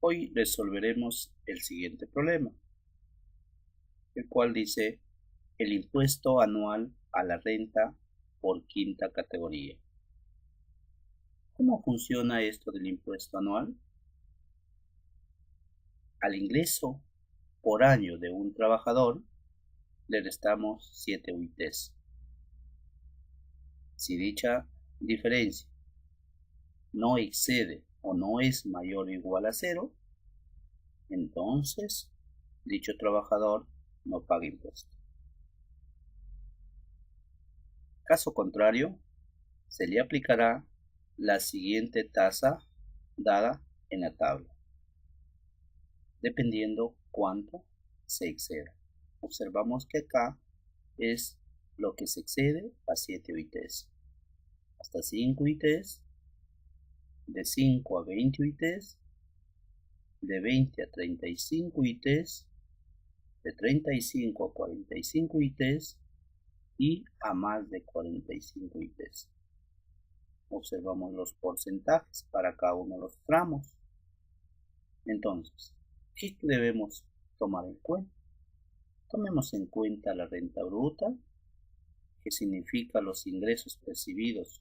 Hoy resolveremos el siguiente problema, el cual dice el impuesto anual a la renta por quinta categoría. ¿Cómo funciona esto del impuesto anual? Al ingreso por año de un trabajador le restamos 7 UITs. Si dicha diferencia no excede o no es mayor o igual a 0, entonces dicho trabajador no paga impuesto. Caso contrario, se le aplicará la siguiente tasa dada en la tabla, dependiendo cuánto se exceda. Observamos que acá es lo que se excede a 7 UITs, hasta 5 UITs, de 5 a 20 UITs, de 20 a 35 UITs, de 35 a 45 UITs y a más de 45 UITs. Observamos los porcentajes para cada uno de los tramos. Entonces, ¿qué debemos tomar en cuenta? Tomemos en cuenta la renta bruta, que significa los ingresos percibidos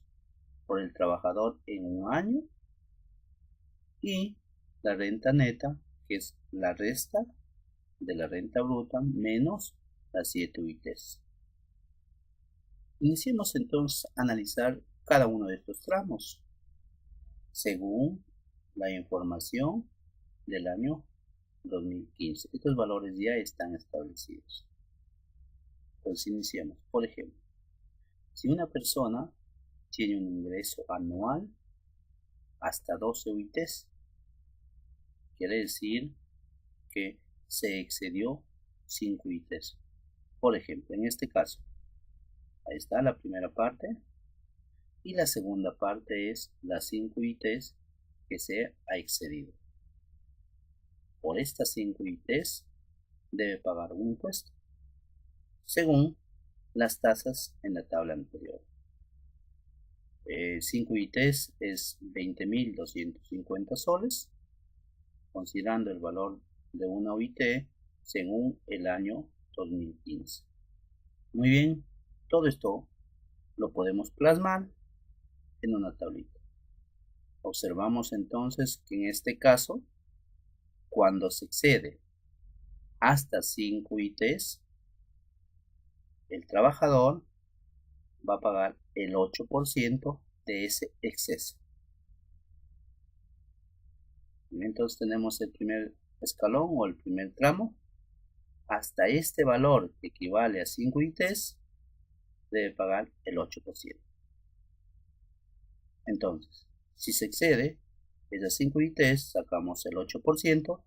por el trabajador en un año, y la renta neta, que es la resta de la renta bruta menos las 7 UITs. Iniciemos entonces a analizar cada uno de estos tramos según la información del año 2015. Estos valores ya están establecidos. Entonces iniciemos. Por ejemplo, si una persona tiene un ingreso anual hasta 12 UITs, quiere decir que se excedió 5 UITs. Por ejemplo, en este caso, ahí está la primera parte, y la segunda parte es las 5 UITs que se ha excedido. Por estas 5 UITs debe pagar un impuesto, según las tasas en la tabla anterior. 5 UITs es 20.250 soles, considerando el valor de una UIT según el año 2015. Muy bien, todo esto lo podemos plasmar en una tablita. Observamos entonces que en este caso, cuando se excede hasta 5 UITs, el trabajador va a pagar el 8% de ese exceso. Entonces tenemos el primer escalón o el primer tramo. Hasta este valor, que equivale a 5 UITs, debe pagar el 8%. Entonces, si se excede esas 5 UITs, sacamos el 8%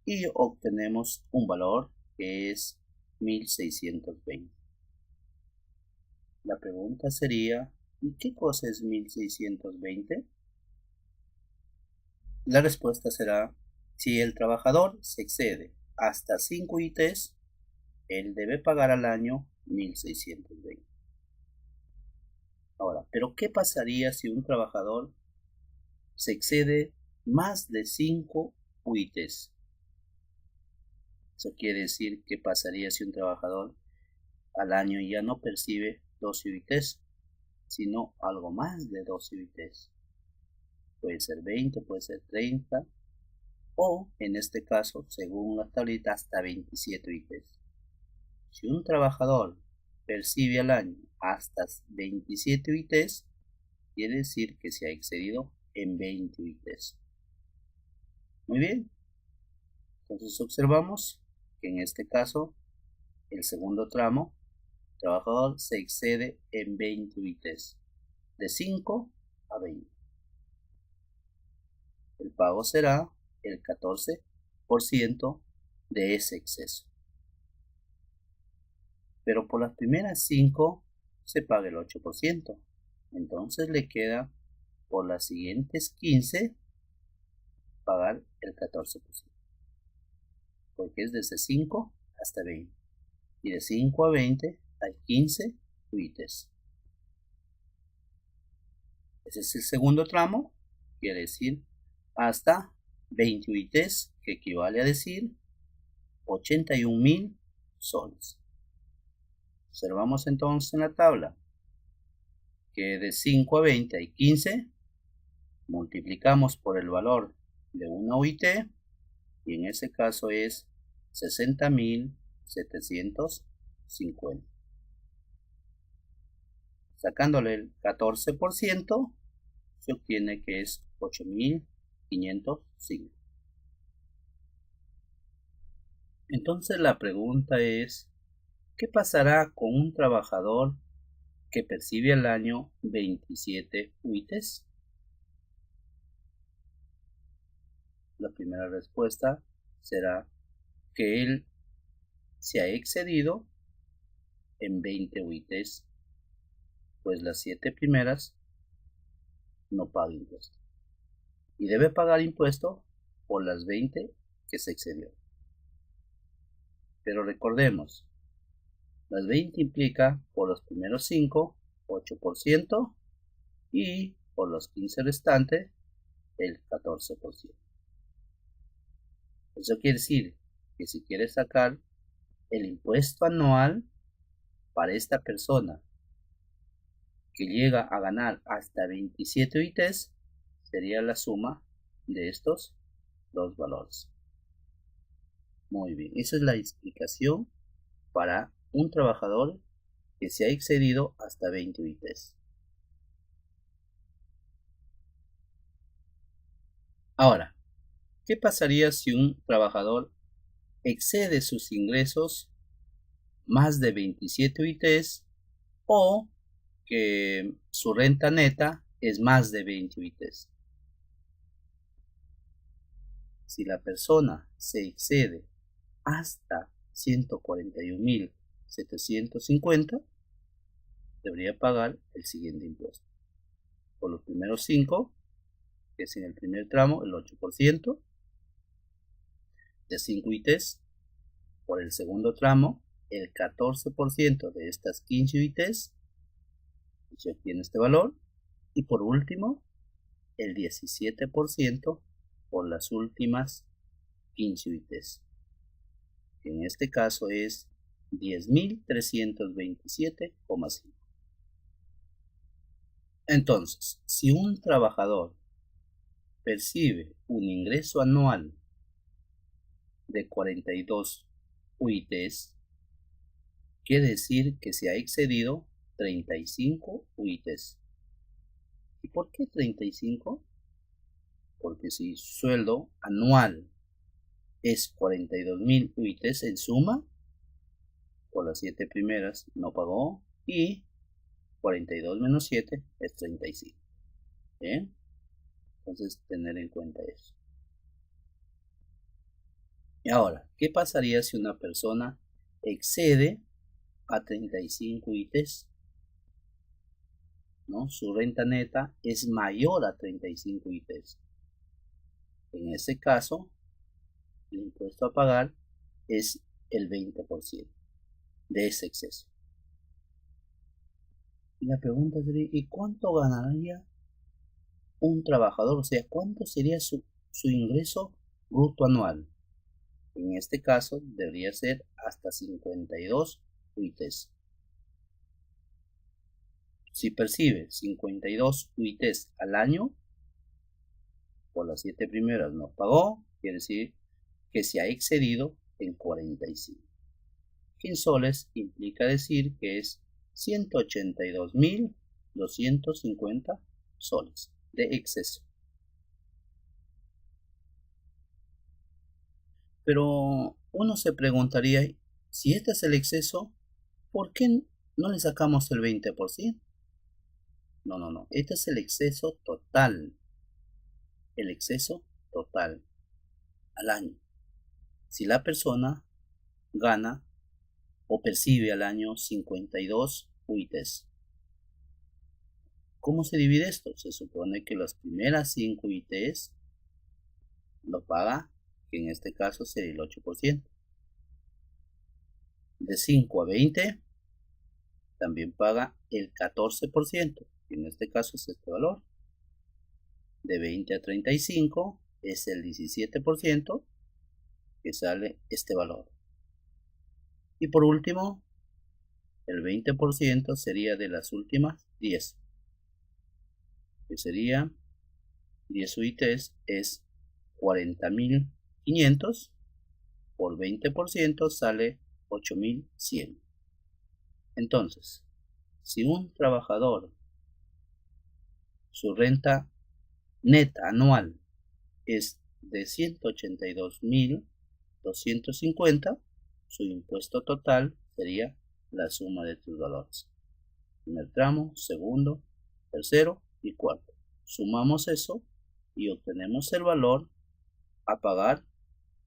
y obtenemos un valor que es 1.620. La pregunta sería, ¿y qué cosa es 1.620? La respuesta será, si el trabajador se excede hasta 5 UITs, él debe pagar al año 1.620. Ahora, ¿pero qué pasaría si un trabajador se excede más de 5 UITs? Eso quiere decir, ¿qué pasaría si un trabajador al año ya no percibe 12 UITs, sino algo más de 12 UITs? Puede ser 20, puede ser 30, o en este caso, según la tablita, hasta 27 UITs. Si un trabajador percibe al año hasta 27 UITs, quiere decir que se ha excedido en 20 UITs. Muy bien. Entonces observamos que en este caso, el segundo tramo, el trabajador se excede en 20 UITs, de 5 a 20. El pago será el 14% de ese exceso. Pero por las primeras 5 se paga el 8%. Entonces le queda por las siguientes 15 pagar el 14%. Porque es desde 5 hasta 20. Y de 5 a 20 hay 15 UITs. Ese es el segundo tramo, quiere decir hasta 20 UITs, que equivale a decir 81.000 soles. Observamos entonces en la tabla que de 5 a 20 hay 15, multiplicamos por el valor de una UIT y en ese caso es 60.750. Sacándole el 14%, se obtiene que es 8.505. Entonces la pregunta es, ¿qué pasará con un trabajador que percibe al año 27 UITs? La primera respuesta será que él se ha excedido en 20 UITs, pues las 7 primeras no paga impuesto y debe pagar impuesto por las 20 que se excedió. Pero recordemos, las 20 implica por los primeros 5, 8% y por los 15 restantes, el 14%. Eso quiere decir que si quieres sacar el impuesto anual para esta persona que llega a ganar hasta 27 UITs, sería la suma de estos dos valores. Muy bien, esa es la explicación para un trabajador que se ha excedido hasta 20 UITs. Ahora, ¿qué pasaría si un trabajador excede sus ingresos más de 27 UITs o que su renta neta es más de 20 UITs? Si la persona se excede hasta 141.750, debería pagar el siguiente impuesto. Por los primeros 5, que es en el primer tramo, el 8% de 5 UITs. Por el segundo tramo, el 14% de estas 15 UITs, se obtiene este valor. Y por último, el 17% por las últimas 15 UITs, que en este caso es 10.327,5. Entonces, si un trabajador percibe un ingreso anual de 42 UITs, quiere decir que se ha excedido 35 UITs. ¿Y por qué 35? Porque si su sueldo anual es 42.000 UITs en suma, por las 7 primeras no pagó y 42 menos 7 es 35. ¿Bien? Entonces tener en cuenta eso. Y ahora, ¿qué pasaría si una persona excede a 35 UITs? ¿No? Su renta neta es mayor a 35 UITs. En ese caso, el impuesto a pagar es el 20% de ese exceso. Y la pregunta sería, ¿y cuánto ganaría un trabajador? O sea, ¿cuánto sería su ingreso bruto anual? En este caso, debería ser hasta 52 UITs. Si percibe 52 UITs al año, por las 7 primeras no pagó, quiere decir que se ha excedido en 45. Que en soles implica decir que es 182.250 soles de exceso. Pero uno se preguntaría, si este es el exceso, ¿por qué no le sacamos el 20%? No, este es el exceso total. El exceso total al año. Si la persona gana o percibe al año 52 UITs. ¿Cómo se divide esto? Se supone que las primeras 5 UITs lo paga, que en este caso sería el 8%. De 5 a 20 también paga el 14%, que en este caso es este valor. De 20 a 35 es el 17% que sale este valor. Y por último, el 20% sería de las últimas 10, que sería 10 UITs es 40.500, por 20% sale 8.100. Entonces, si un trabajador, su renta neta anual es de 182.250, su impuesto total sería la suma de tus valores. Primer tramo, segundo, tercero y cuarto. Sumamos eso y obtenemos el valor a pagar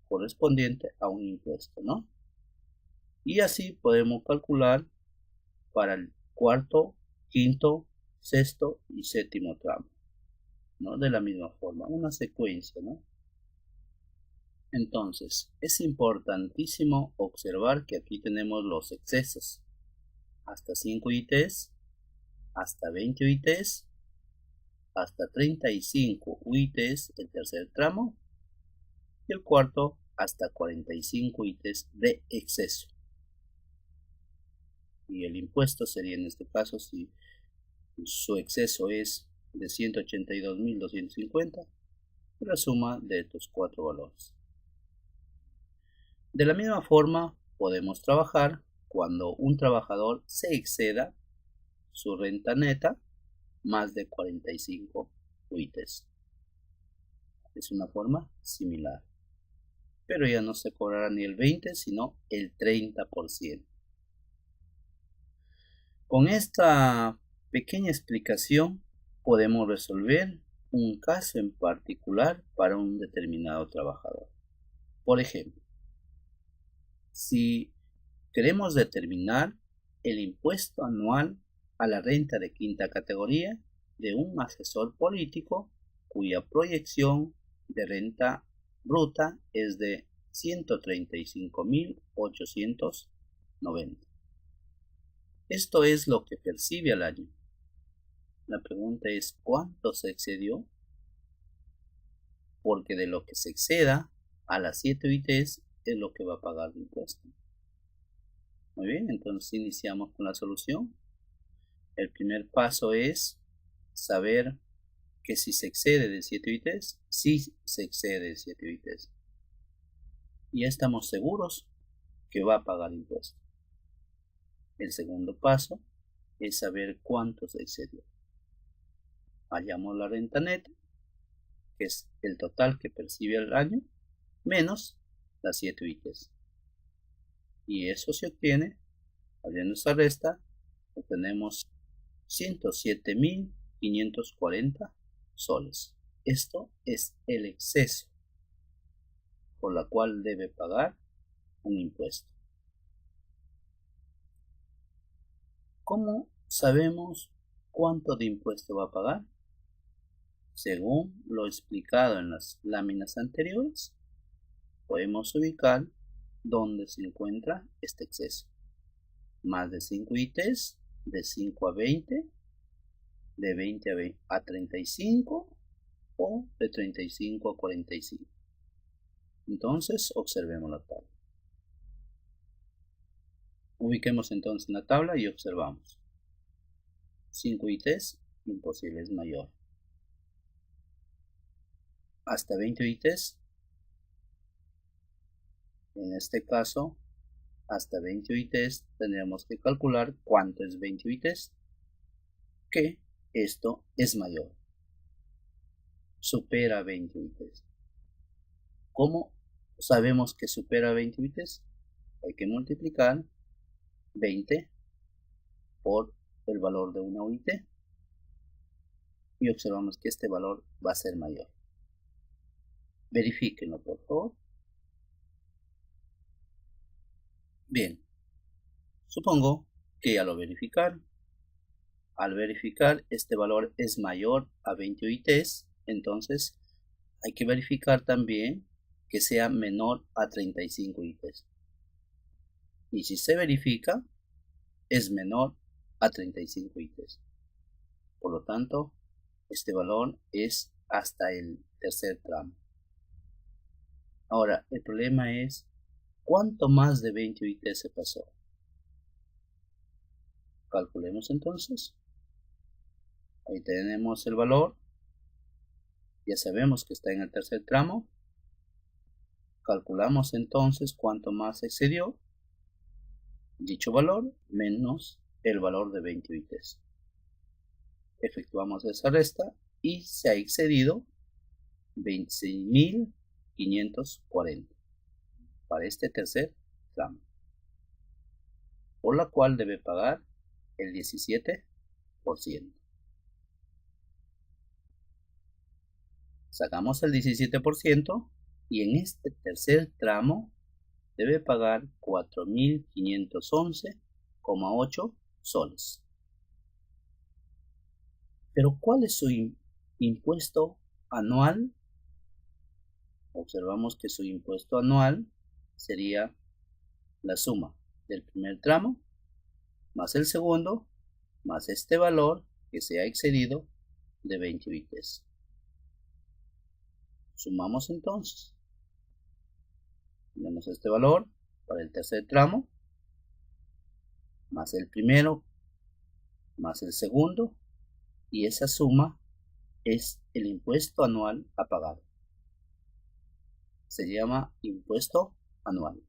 correspondiente a un impuesto, ¿no? Y así podemos calcular para el cuarto, quinto, sexto y séptimo tramo, ¿no? De la misma forma, una secuencia, ¿no? Entonces, es importantísimo observar que aquí tenemos los excesos. Hasta 5 UITs, hasta 20 UITs, hasta 35 UITs el tercer tramo y el cuarto hasta 45 UITs de exceso. Y el impuesto sería en este caso, si su exceso es de 182.250, la suma de estos cuatro valores. De la misma forma, podemos trabajar cuando un trabajador se exceda su renta neta más de 45 UITs. Es una forma similar, pero ya no se cobrará ni el 20, sino el 30%. Con esta pequeña explicación podemos resolver un caso en particular para un determinado trabajador. Por ejemplo, si queremos determinar el impuesto anual a la renta de quinta categoría de un asesor político cuya proyección de renta bruta es de 135.890. Esto es lo que percibe al año. La pregunta es, ¿cuánto se excedió? Porque de lo que se exceda a las 7 UITs es lo que va a pagar el impuesto. Muy bien, entonces iniciamos con la solución. El primer paso es saber que si se excede de 7 UITs, sí se excede de 7 UITs. Y ya estamos seguros que va a pagar impuesto. El segundo paso es saber cuánto se excedió. Hallamos la renta neta, que es el total que percibe al año, menos las 7 UITs. Y eso se obtiene, haciendo esa resta, obtenemos 107.540 soles. Esto es el exceso por la cual debe pagar un impuesto. ¿Cómo sabemos cuánto de impuesto va a pagar? Según lo explicado en las láminas anteriores, podemos ubicar dónde se encuentra este exceso. Más de 5 ITs, de 5 a 20, de 20 a 35 o de 35 a 45. Entonces, observemos la tabla. Ubiquemos entonces en la tabla y observamos. 5 ITs, imposible, es mayor. Hasta 20 ITs, en este caso, hasta 20 ITs tendremos que calcular cuánto es 20 ITs, que esto es mayor, supera 20 ITs. ¿Cómo sabemos que supera 20 ITs? Hay que multiplicar 20 por el valor de una UIT y observamos que este valor va a ser mayor. Verifíquenlo, por favor. Bien, supongo que ya lo verificaron. Al verificar este valor es mayor a 20 UITs, entonces hay que verificar también que sea menor a 35 UITs. Y si se verifica, es menor a 35 UITs. Por lo tanto, este valor es hasta el tercer tramo. Ahora, el problema es, ¿cuánto más de 20 UIT se pasó? Calculemos entonces. Ahí tenemos el valor. Ya sabemos que está en el tercer tramo. Calculamos entonces cuánto más excedió dicho valor menos el valor de 20 UITs. Efectuamos esa resta y se ha excedido 26.540 para este tercer tramo, por la cual debe pagar el 17%. Sacamos el 17% y en este tercer tramo debe pagar 4.511,8 soles. Pero ¿cuál es su impuesto anual? Observamos que su impuesto anual sería la suma del primer tramo más el segundo más este valor que se ha excedido de 20 UITs. Sumamos entonces. Tenemos este valor para el tercer tramo más el primero más el segundo, y esa suma es el impuesto anual a pagar. Se llama impuesto anual.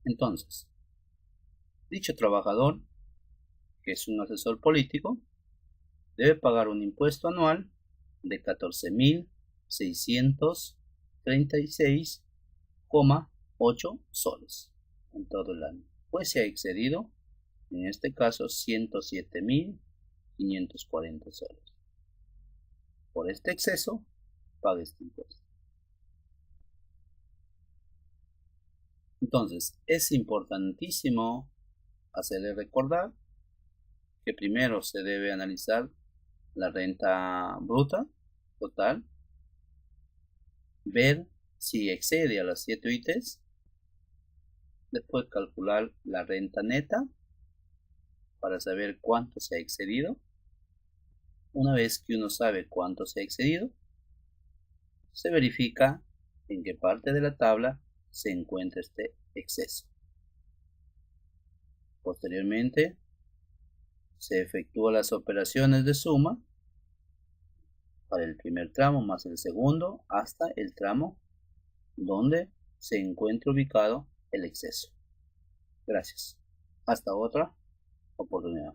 Entonces, dicho trabajador, que es un asesor político, debe pagar un impuesto anual de 14.636,8 soles en todo el año, pues se ha excedido, en este caso, 107.540 soles. Por este exceso, paga este impuesto. Entonces, es importantísimo hacerle recordar que primero se debe analizar la renta bruta total, ver si excede a las 7 UITs, después calcular la renta neta para saber cuánto se ha excedido. Una vez que uno sabe cuánto se ha excedido, se verifica en qué parte de la tabla se encuentra este exceso. Posteriormente, se efectúan las operaciones de suma para el primer tramo más el segundo hasta el tramo donde se encuentra ubicado el exceso. Gracias. Hasta otra oportunidad.